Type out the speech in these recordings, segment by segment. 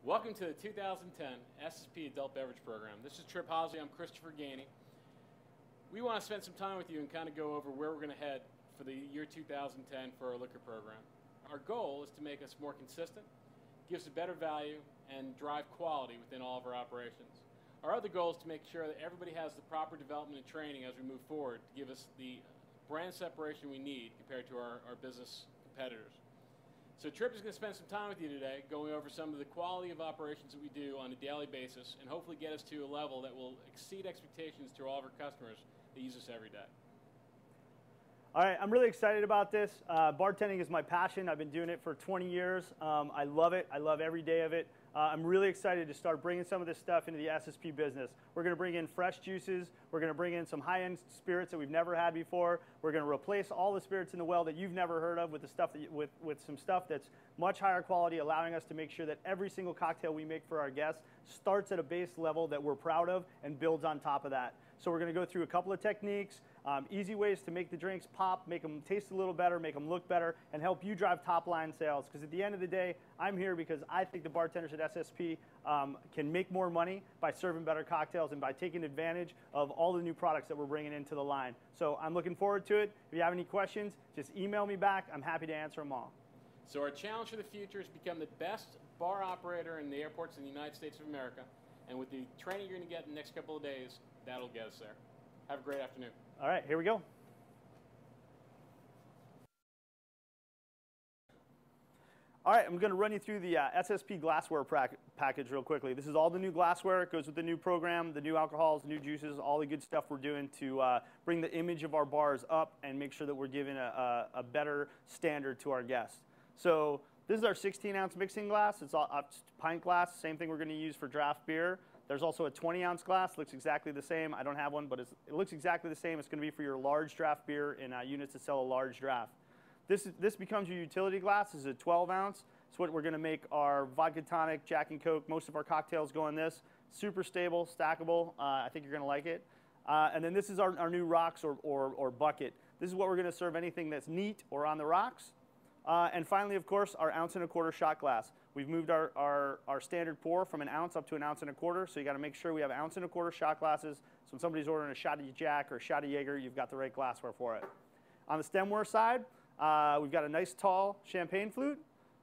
Welcome to the 2010 SSP Adult Beverage Program. This is Trip Hosley. I'm Christopher Gainey. We want to spend some time with you and kind of go over where we're going to head for the year 2010 for our liquor program. Our goal is to make us more consistent, give us a better value, and drive quality within all of our operations. Our other goal is to make sure that everybody has the proper development and training as we move forward to give us the brand separation we need compared to our business competitors. So Trip is going to spend some time with you today going over some of the quality of operations that we do on a daily basis and hopefully get us to a level that will exceed expectations to all of our customers that use us every day. All right, I'm really excited about this. Bartending is my passion. I've been doing it for 20 years. I love it. I love every day of it. I'm really excited to start bringing some of this stuff into the SSP business. We're going to bring in fresh juices. We're going to bring in some high-end spirits that we've never had before. We're going to replace all the spirits in the well that you've never heard of with the stuff that with some stuff that's much higher quality, allowing us to make sure that every single cocktail we make for our guests starts at a base level that we're proud of and builds on top of that. So we're going to go through a couple of techniques, easy ways to make the drinks pop, make them taste a little better, make them look better, and help you drive top-line sales. Because at the end of the day, I'm here because I think the bartenders at SSP can make more money by serving better cocktails and by taking advantage of all the new products that we're bringing into the line. So I'm looking forward to it. If you have any questions, just email me back. I'm happy to answer them all. So our challenge for the future is to become the best bar operator in the airports in the United States of America. And with the training you're going to get in the next couple of days, that'll get us there. Have a great afternoon. All right, here we go. All right, I'm going to run you through the SSP Glassware package real quickly. This is all the new glassware. It goes with the new program, the new alcohols, new juices, all the good stuff we're doing to bring the image of our bars up and make sure that we're giving a better standard to our guests. So this is our 16-ounce mixing glass. It's a pint glass, same thing we're going to use for draft beer. There's also a 20-ounce glass. Looks exactly the same. I don't have one, but it looks exactly the same. It's going to be for your large draft beer in units that sell a large draft. This becomes your utility glass. This is a 12-ounce. It's what we're going to make our vodka tonic, Jack and Coke. Most of our cocktails go in this. Super stable, stackable. I think you're going to like it. And then this is our new rocks or bucket. This is what we're going to serve anything that's neat or on the rocks. And finally, of course, our 1.25 ounce shot glass. We've moved our standard pour from an ounce up to 1.25 ounces, so you got to make sure we have 1.25 ounce shot glasses. So when somebody's ordering a shot of Jack or a shot of Jaeger, you've got the right glassware for it. On the stemware side, we've got a nice tall champagne flute.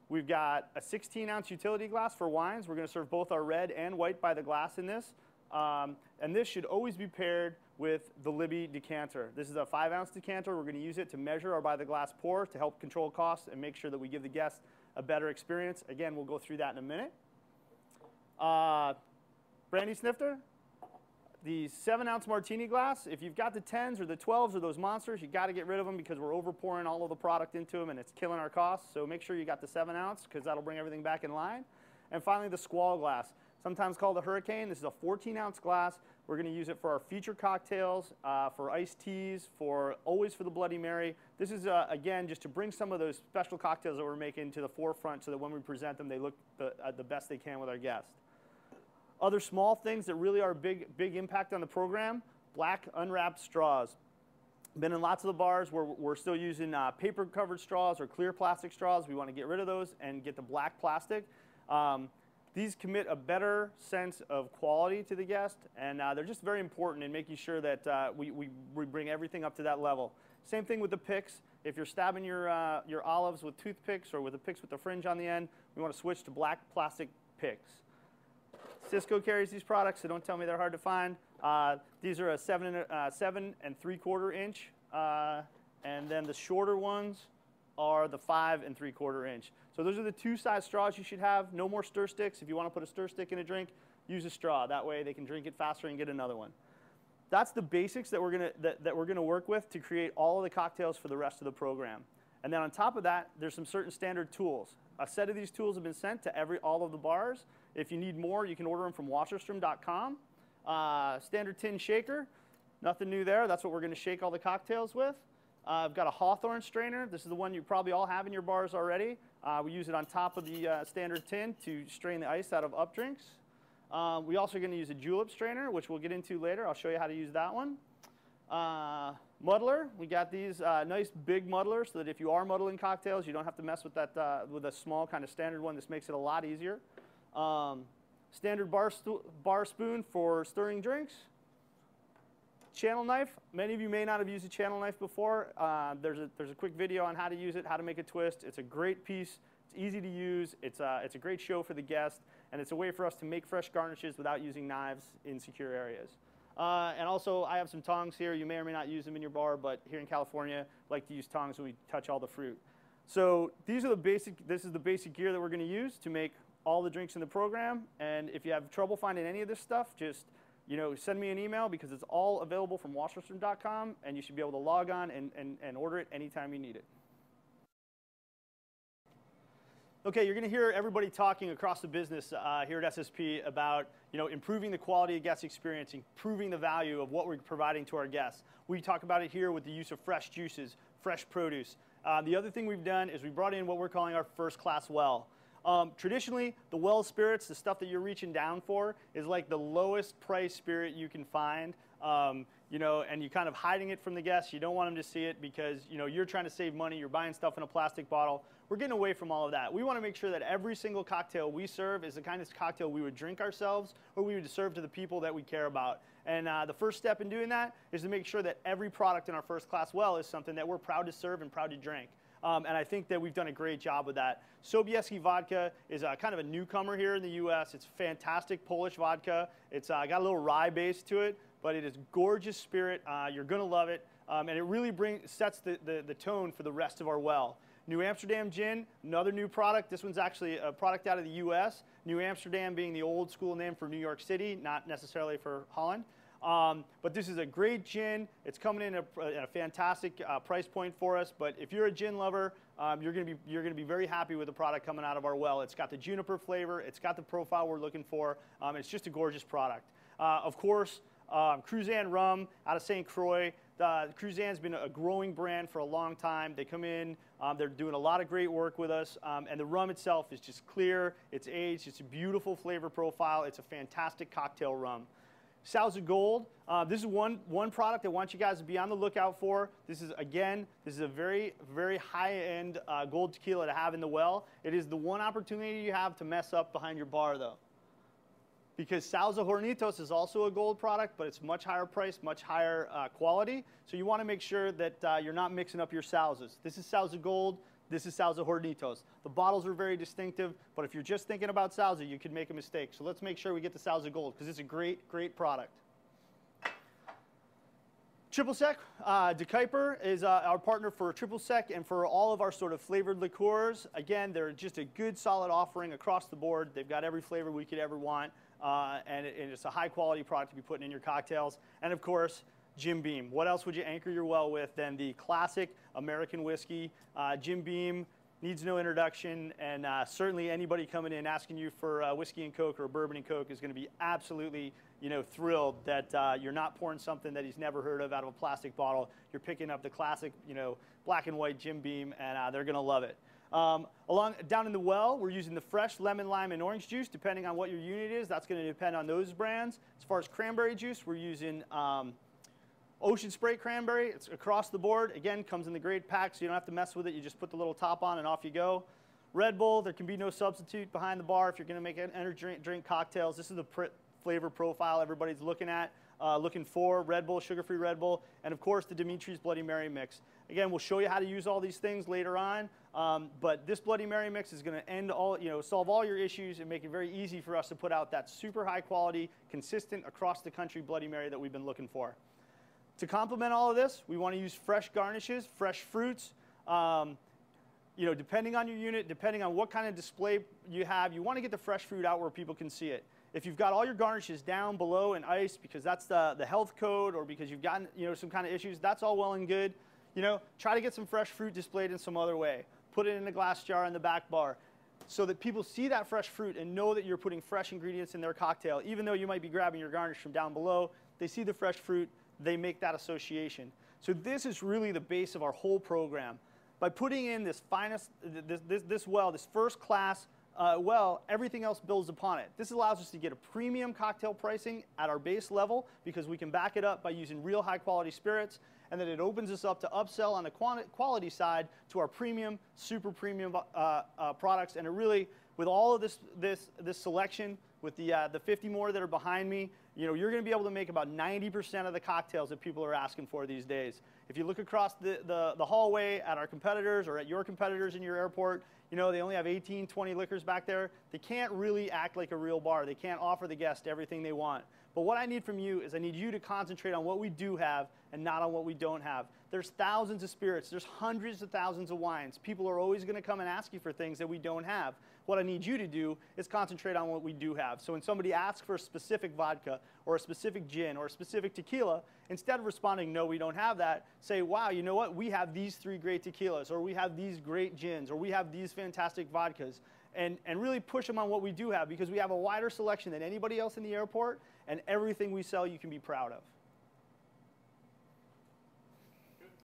We've got a 16-ounce utility glass for wines. We're going to serve both our red and white by the glass in this. And this should always be paired with the Libby decanter. This is a 5-ounce decanter. We're going to use it to measure our by the glass pour to help control costs and make sure that we give the guests a better experience. Again, we'll go through that in a minute. Brandy snifter. The 7-ounce martini glass. If you've got the 10s or the 12s or those monsters, you got to get rid of them because we're over pouring all of the product into them and it's killing our costs. So make sure you got the 7-ounce because that'll bring everything back in line. And finally, the squall glass, sometimes called the Hurricane. This is a 14-ounce glass. We're going to use it for our feature cocktails, for iced teas, always for the Bloody Mary. This is, again, just to bring some of those special cocktails that we're making to the forefront so that when we present them, they look the best they can with our guests. Other small things that really are a big impact on the program, black unwrapped straws. Been in lots of the bars where we're still using paper-covered straws or clear plastic straws. We want to get rid of those and get the black plastic. These commit a better sense of quality to the guest, and they're just very important in making sure that we bring everything up to that level. Same thing with the picks. If you're stabbing your olives with toothpicks or with the picks with the fringe on the end, we want to switch to black plastic picks. Cisco carries these products, so don't tell me they're hard to find. These are a 7 3/4 inch, and then the shorter ones are the 5 3/4 inch. So those are the two size straws you should have. No more stir sticks. If you want to put a stir stick in a drink, use a straw. That way they can drink it faster and get another one. That's the basics that we're gonna work with to create all of the cocktails for the rest of the program. And then on top of that, there's some certain standard tools. A set of these tools have been sent to all of the bars. If you need more, you can order them from Wasserstrom.com. Standard tin shaker, nothing new there. That's what we're going to shake all the cocktails with. I've got a Hawthorne strainer. This is the one you probably all have in your bars already. We use it on top of the standard tin to strain the ice out of up drinks. We also are going to use a julep strainer, which we'll get into later. I'll show you how to use that one. Muddler, we got these nice big muddlers so that if you are muddling cocktails, you don't have to mess with that with a small kind of standard one. This makes it a lot easier. Standard bar spoon for stirring drinks. Channel knife. Many of you may not have used a channel knife before. There's a quick video on how to use it, how to make a twist. It's a great piece. It's easy to use. It's a great show for the guest, and it's a way for us to make fresh garnishes without using knives in secure areas. And also, I have some tongs here. You may or may not use them in your bar, but here in California, I like to use tongs when we touch all the fruit. So this is the basic gear that we're going to use to make all the drinks in the program. And if you have trouble finding any of this stuff, just send me an email, because it's all available from washroom.com, and you should be able to log on and order it anytime you need it. Okay, you're going to hear everybody talking across the business here at SSP about improving the quality of guest experience, improving the value of what we're providing to our guests. We talk about it here with the use of fresh juices, fresh produce. The other thing we've done is we brought in what we're calling our first-class well. Traditionally, the well spirits, the stuff that you're reaching down for, is like the lowest price spirit you can find. And you're kind of hiding it from the guests. You don't want them to see it because you're trying to save money. You're buying stuff in a plastic bottle. We're getting away from all of that. We want to make sure that every single cocktail we serve is the kind of cocktail we would drink ourselves, or we would serve to the people that we care about. And the first step in doing that is to make sure that every product in our first-class well is something that we're proud to serve and proud to drink. And I think that we've done a great job with that. Sobieski vodka is kind of a newcomer here in the U.S. It's fantastic Polish vodka. It's got a little rye base to it, but it is gorgeous spirit. You're going to love it. And it really sets the tone for the rest of our well. New Amsterdam gin, another new product. This one's actually a product out of the U.S. New Amsterdam being the old school name for New York City, not necessarily for Holland. But this is a great gin. It's coming in at a fantastic price point for us. But if you're a gin lover, you're going to be very happy with the product coming out of our well. It's got the juniper flavor. It's got the profile we're looking for. It's just a gorgeous product. Of course, Cruzan rum out of St. Croix. Cruzan's been a growing brand for a long time. They come in, they're doing a lot of great work with us, and the rum itself is just clear, it's aged, it's a beautiful flavor profile, it's a fantastic cocktail rum. Sauza Gold, this is one product I want you guys to be on the lookout for. This is a very, very high-end gold tequila to have in the well. It is the one opportunity you have to mess up behind your bar, though. Because Sauza Hornitos is also a gold product, but it's much higher price, much higher quality. So you want to make sure that you're not mixing up your Sauzas. This is Sauza Gold. This is Sauza Hornitos. The bottles are very distinctive, but if you're just thinking about Sauza, you could make a mistake. So let's make sure we get the Sauza Gold, because it's a great, great product. Triple Sec, De Kuyper is our partner for Triple Sec and for all of our sort of flavored liqueurs. Again, they're just a good, solid offering across the board. They've got every flavor we could ever want. And it's a high-quality product to be putting in your cocktails. And, of course, Jim Beam. What else would you anchor your well with than the classic American whiskey? Jim Beam needs no introduction, and certainly anybody coming in asking you for whiskey and Coke or bourbon and Coke is going to be absolutely thrilled that you're not pouring something that he's never heard of out of a plastic bottle. You're picking up the classic black and white Jim Beam, and they're going to love it. Down in the well, we're using the fresh lemon, lime, and orange juice, depending on what your unit is. That's going to depend on those brands. As far as cranberry juice, we're using Ocean Spray Cranberry. It's across the board. Again, comes in the great pack, so you don't have to mess with it. You just put the little top on and off you go. Red Bull, there can be no substitute behind the bar if you're going to make energy drink cocktails. This is the flavor profile everybody's looking for. Red Bull, sugar-free Red Bull, and of course the Dimitri's Bloody Mary mix. Again, we'll show you how to use all these things later on, but this Bloody Mary mix is going to solve all your issues and make it very easy for us to put out that super high quality, consistent across the country Bloody Mary that we've been looking for. To complement all of this, we want to use fresh garnishes, fresh fruits. Depending on your unit, depending on what kind of display you have, you want to get the fresh fruit out where people can see it. If you've got all your garnishes down below in ice because that's the health code, or because you've gotten some kind of issues, that's all well and good. Try to get some fresh fruit displayed in some other way. Put it in a glass jar in the back bar so that people see that fresh fruit and know that you're putting fresh ingredients in their cocktail. Even though you might be grabbing your garnish from down below, they see the fresh fruit, they make that association. So this is really the base of our whole program. By putting in this first class well, everything else builds upon it. This allows us to get a premium cocktail pricing at our base level because we can back it up by using real high quality spirits, and then it opens us up to upsell on the quality side to our premium, super premium products, and it really with all of this selection, with the 50 more that are behind me, you know, you're going to be able to make about 90% of the cocktails that people are asking for these days. If you look across the hallway at our competitors or at your competitors in your airport, you know, they only have 18, 20 liquors back there. They can't really act like a real bar. They can't offer the guest everything they want. But what I need from you is I need you to concentrate on what we do have and not on what we don't have. There's thousands of spirits. There's hundreds of thousands of wines. People are always going to come and ask you for things that we don't have. What I need you to do is concentrate on what we do have. So when somebody asks for a specific vodka or a specific gin or a specific tequila, instead of responding, no, we don't have that, say, wow, you know what? We have these 3 great tequilas, or we have these great gins, or we have these fantastic vodkas. And really push them on what we do have, because we have a wider selection than anybody else in the airport, and everything we sell you can be proud of.